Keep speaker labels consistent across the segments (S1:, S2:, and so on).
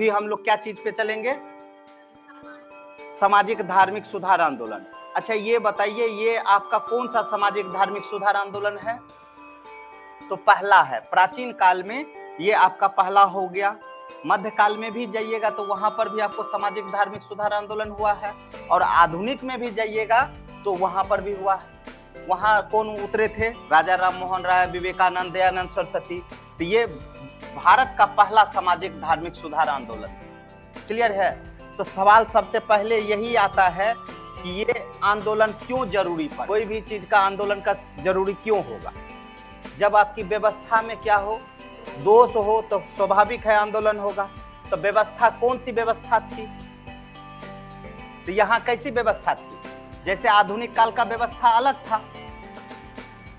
S1: अभी हम लोग क्या चीज पे चलेंगे? सामाजिक धार्मिक सुधार आंदोलन। अच्छा ये बताइए, ये आपका कौन सा सामाजिक धार्मिक सुधार आंदोलन है? तो पहला है। प्राचीन काल में ये आपका पहला हो गया। मध्यकाल में भी जाइएगा तो वहां पर भी आपको सामाजिक धार्मिक सुधार आंदोलन हुआ है, और आधुनिक में भी जाइएगा तो वहां पर भी हुआ है। वहां कौन उतरे थे? राजा राम मोहन राय, विवेकानंद, दयानंद सरस्वती। तो ये भारत का पहला सामाजिक धार्मिक सुधार आंदोलन। क्लियर है? तो सवाल सबसे पहले यही आता है कि ये आंदोलन क्यों जरूरी पड़ा? कोई भी चीज का आंदोलन का जरूरी क्यों होगा? जब आपकी व्यवस्था में क्या हो, दोष हो, तो स्वाभाविक है आंदोलन होगा। तो व्यवस्था कौन सी व्यवस्था थी? तो यहाँ कैसी व्यवस्था थी? जैसे आधुनिक काल का व्यवस्था अलग था,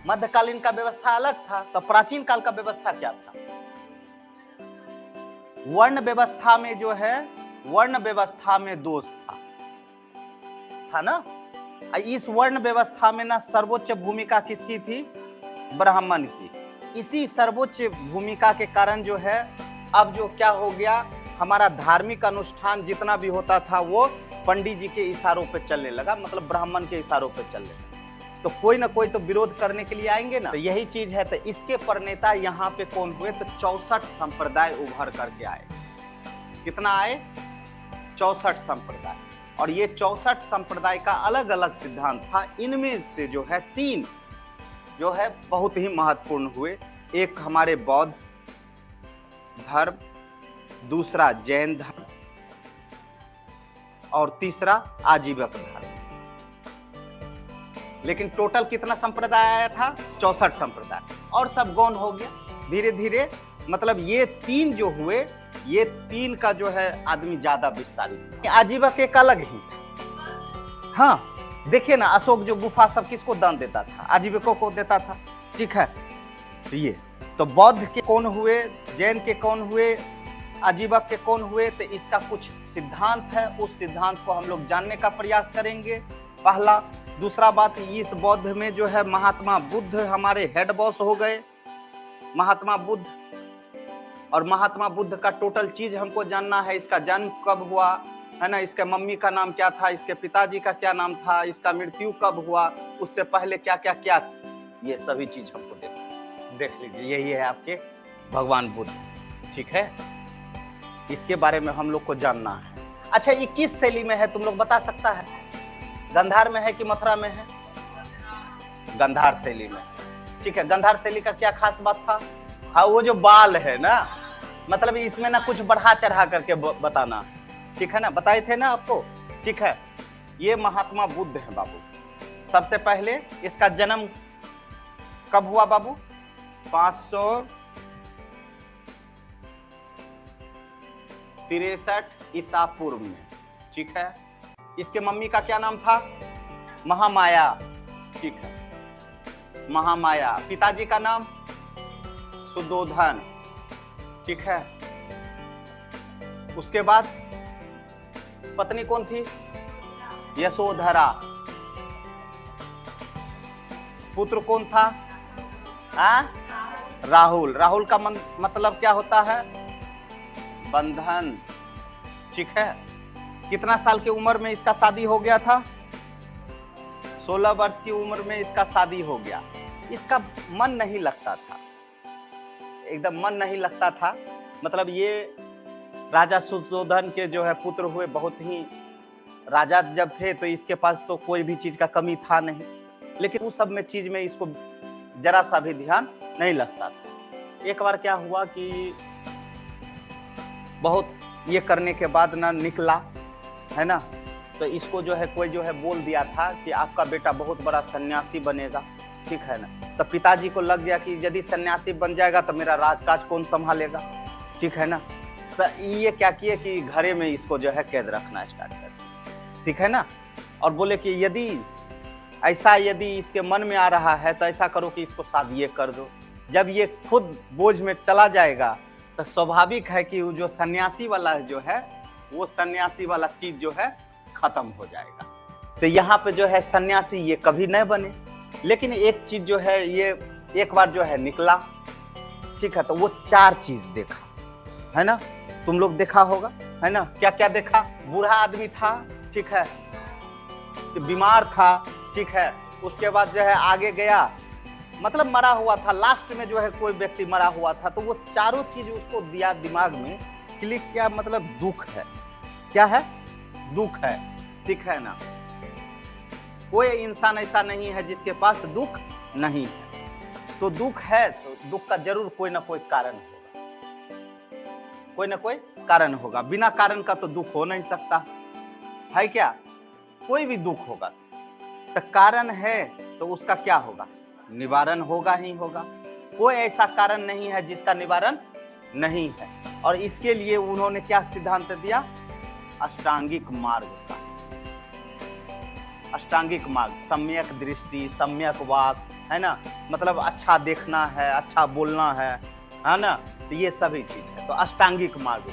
S1: मध्यकालीन का व्यवस्था अलग था, तो प्राचीन काल का व्यवस्था क्या था? वर्ण व्यवस्था में जो है, वर्ण व्यवस्था में दोष था ना? इस वर्ण व्यवस्था में ना सर्वोच्च भूमिका किसकी थी? ब्राह्मण की। इसी सर्वोच्च भूमिका के कारण जो है अब जो क्या हो गया, हमारा धार्मिक अनुष्ठान जितना भी होता था वो पंडित जी के इशारों पे चलने लगा, मतलब ब्राह्मण के इशारों पे चलने लगा। तो कोई ना कोई तो विरोध करने के लिए आएंगे ना, तो यही चीज है। तो इसके प्रणेता यहाँ पे कौन हुए? तो 64 संप्रदाय उभर करके आए। कितना आए? 64 संप्रदाय। और ये 64 संप्रदाय का अलग अलग सिद्धांत था। इनमें से जो है 3 जो है बहुत ही महत्वपूर्ण हुए। एक हमारे बौद्ध धर्म, दूसरा जैन धर्म, और तीसरा आजीवक धर्म। लेकिन टोटल कितना संप्रदाय आया था? 64 संप्रदाय। और सब गौण हो गया धीरे धीरे। मतलब ये 3 जो हुए, ये 3 का जो है आदमी ज्यादा विस्तारित। आजीवक एक अलग ही था। हाँ देखिए ना, अशोक जो गुफा सब किसको दान देता था? आजीविकों को देता था। ठीक है? ये तो बौद्ध के कौन हुए, जैन के कौन हुए, आजीवक के कौन हुए? तो इसका कुछ सिद्धांत है, उस सिद्धांत को हम लोग जानने का प्रयास करेंगे, पहला। दूसरा बात, इस बौद्ध में जो है महात्मा बुद्ध हमारे हेड बॉस हो गए, महात्मा बुद्ध। और महात्मा बुद्ध का टोटल चीज हमको जानना है। इसका जन्म कब हुआ है ना, इसके मम्मी का नाम क्या था, इसके पिताजी का क्या नाम था, इसका मृत्यु कब हुआ, उससे पहले क्या क्या क्या, ये सभी चीज हमको देख लीजिए। यही है आपके भगवान बुद्ध। ठीक है? इसके बारे में हम लोग को जानना है। अच्छा ये किस शैली में है, तुम लोग बता सकता है? गांधार में है कि मथुरा में है? गांधार शैली में। ठीक है? गांधार शैली का क्या खास बात था? हाँ वो जो बाल है ना, मतलब इसमें ना कुछ बढ़ा चढ़ा करके बताना। ठीक है ना? बताए थे ना आपको। ठीक है? ये महात्मा बुद्ध है बाबू। सबसे पहले इसका जन्म कब हुआ बाबू? 563 ईसा पूर्व में। ठीक है? इसके मम्मी का क्या नाम था? महामाया। ठीक है? महामाया। पिताजी का नाम सुदोधन। ठीक है? उसके बाद पत्नी कौन थी? यशोधरा। पुत्र कौन था? राहुल। राहुल का मतलब क्या होता है? बंधन। ठीक है? कितना साल की उम्र में इसका शादी हो गया था? 16 वर्ष की उम्र में इसका शादी हो गया। इसका मन नहीं लगता था, एकदम मन नहीं लगता था। मतलब ये राजा सुदोधन के जो है पुत्र हुए। बहुत ही राजा जब थे तो इसके पास तो कोई भी चीज का कमी था नहीं, लेकिन उस सब में चीज में इसको जरा सा भी ध्यान नहीं लगता था। एक बार क्या हुआ कि बहुत ये करने के बाद ना निकला है ना, तो इसको जो है कोई जो है बोल दिया था कि आपका बेटा बहुत बड़ा सन्यासी बनेगा। ठीक है ना? तो पिताजी को लग गया कि यदि सन्यासी बन जाएगा तो मेरा राजकाज कौन संभालेगा। ठीक है ना? तो ये क्या किए कि घरे में इसको जो है कैद रखना स्टार्ट कर दिया। ठीक है ना? और बोले कि यदि इसके मन में आ रहा है तो ऐसा करो कि इसको शादी ये कर दो। जब ये खुद बोझ में चला जाएगा तो स्वाभाविक है कि वो जो सन्यासी वाला जो है, वो सन्यासी वाला चीज जो है खत्म हो जाएगा। तो यहाँ पे जो है सन्यासी ये कभी नहीं बने। लेकिन एक चीज जो है, ये एक बार जो है निकला। ठीक है? तो वो 4 चीज देखा है ना। तुम लोग देखा होगा, है ना? क्या क्या देखा? बूढ़ा आदमी था, ठीक है, बीमार था, ठीक है, उसके बाद जो है आगे गया, मतलब मरा हुआ था, लास्ट में जो है कोई व्यक्ति मरा हुआ था, तो वो चारों चीज उसको दिया दिमाग में, क्लिक किया, मतलब दुख है। क्या है? दुख है, ठीक है ना? कोई इंसान ऐसा नहीं है जिसके पास दुख नहीं है। तो दुख है तो दुख का जरूर कोई ना कोई कारण होगा, कोई ना कोई कारण होगा। बिना कारण का तो दुख हो नहीं सकता है क्या? कोई भी दुख होगा तो कारण है, तो उसका क्या होगा? निवारण होगा ही होगा। कोई ऐसा कारण नहीं है जिसका निवारण नहीं है। और इसके लिए उन्होंने क्या सिद्धांत दिया? अष्टांगिक मार्ग का। अष्टांगिक मार्ग, सम्यक दृष्टि, सम्यक वाक, है ना? मतलब अच्छा देखना है, अच्छा बोलना है ना? तो ये सभी चीज है। तो अष्टांगिक मार्ग